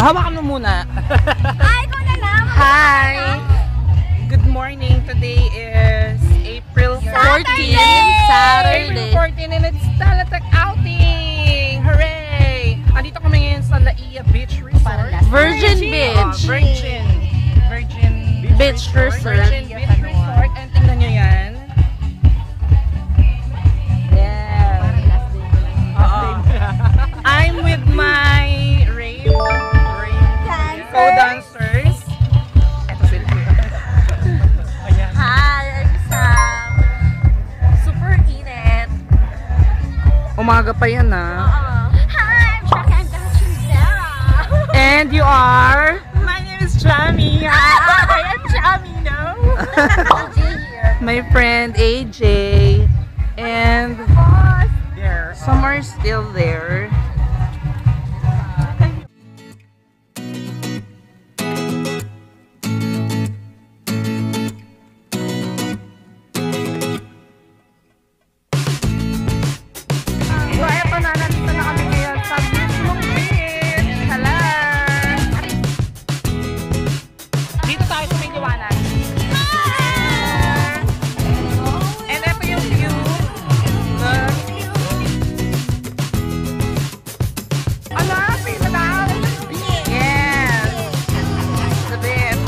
Hawakan mo muna. Hi, ko na lang. Hi. Good morning. Today is April 14. April 14 and it's Talatak outing. Hooray! Andito kami ngayon sa Laia Beach Resort. Virgin Beach. Virgin Beach Resort. Virgin Beach Resort. And tingnan nyo yan. I'm with my rave co-dancers. Ito sila. Hi, I'm Sam. Super init. Umaga pa yan ah. Hi, I'm Shaka. I'm dancing Sarah. And you are? My name is Jamie. I am Jamie, no? AJ here. My friend AJ. And some are still there. So, eto na, nandito na kami ngayon sa mismong beach. Hello! Dito tayo sa may liwanag. And eto yung view. Ala, pila na! Yes! The beach.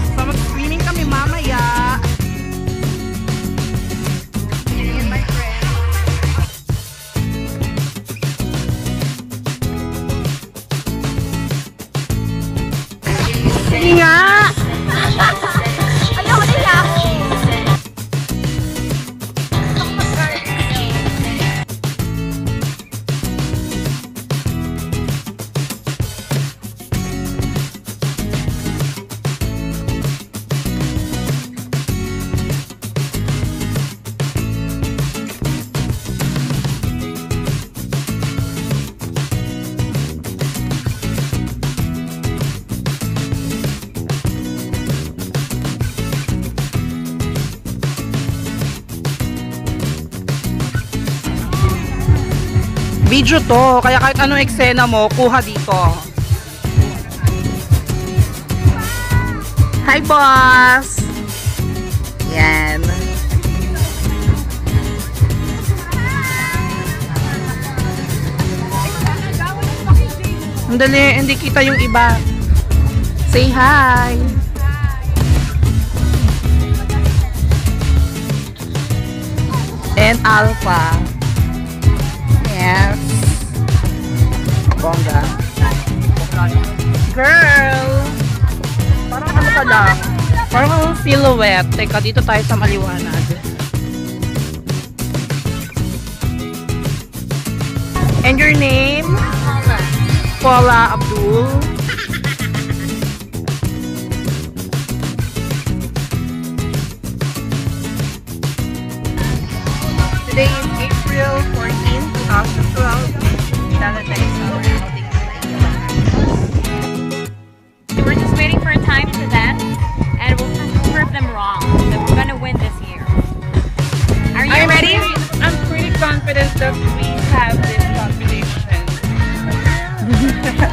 So, mag-swimming kami mamaya. Me and my friend. Sige nga! Ayoko na lang. Video to, kaya kahit anong eksena mo, kuha dito. Hi, boss! Yan. Andali, hindi kita yung iba. Say hi! And Alpha. Yes. Bongga. Girl! Parang ano ka lang? Parang silhouette. Teka, dito tayo sa maliwanag. And your name? Paula Abdul. Today is April 14, 2012. Talatak is our outing. We're just waiting for a time to dance, and we'll prove them wrong that we're gonna win this year. Are you ready? I'm pretty confident that we have this competition.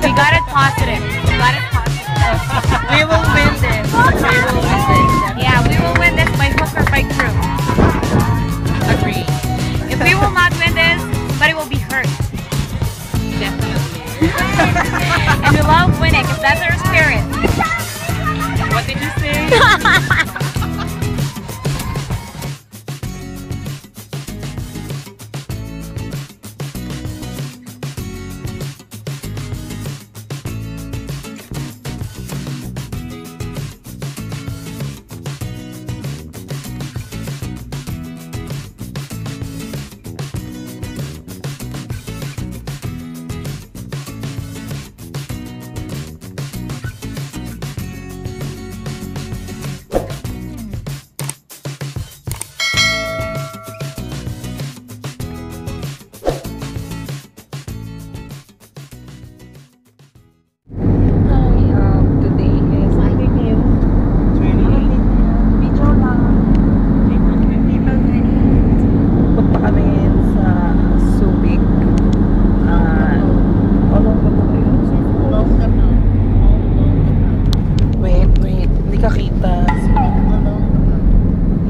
We got it positive. We got it positive. We will win this. We will win this. Yeah, we will win this by hook or by crook. Agree. If we will not win this, somebody will be hurt. Definitely. And we love winning because that's our spirit. What did you say?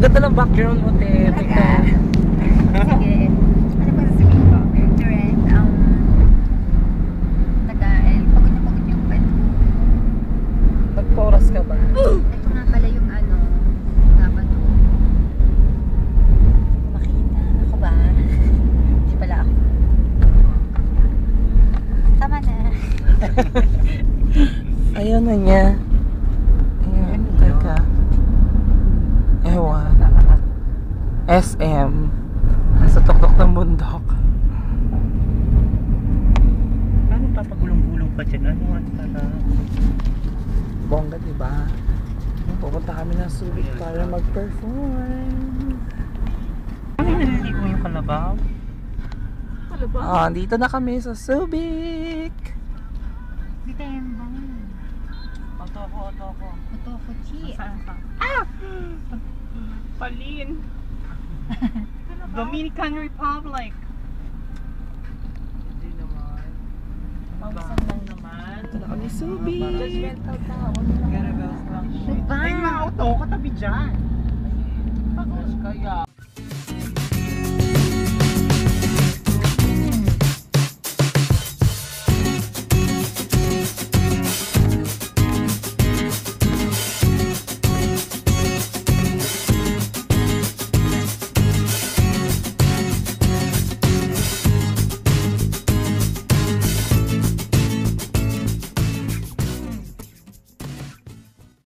ganda ng background mo, te. Talaga? Sige. Ano ba sasabihin ko? Direct, pagod na pagod yung pet ko. Nagpa-oras ka ba? Ito nga pala yung dapat ko. Makita. Ako ba? Hindi pala ako. Tama na. Ayaw na niya. Ayan, teka. Ewan. SM. Nasa tuktok ng bundok. Ano papagulong-gulong pa dyan? Ano para? Bongga, diba? Pupunta kami ng Subic para mag-perform. Ano naliligo yung kalabaw? Ah, dito na kami sa Subic. Dito yung Auto ko. Ito ko, chi. Palin! Dominican Republic! Hindi naman. Pausan lang naman. Ito na kami Subic. Judgmental tao. Garabels lang. Diba? Ay, mga auto, katabi dyan. Pagos kaya.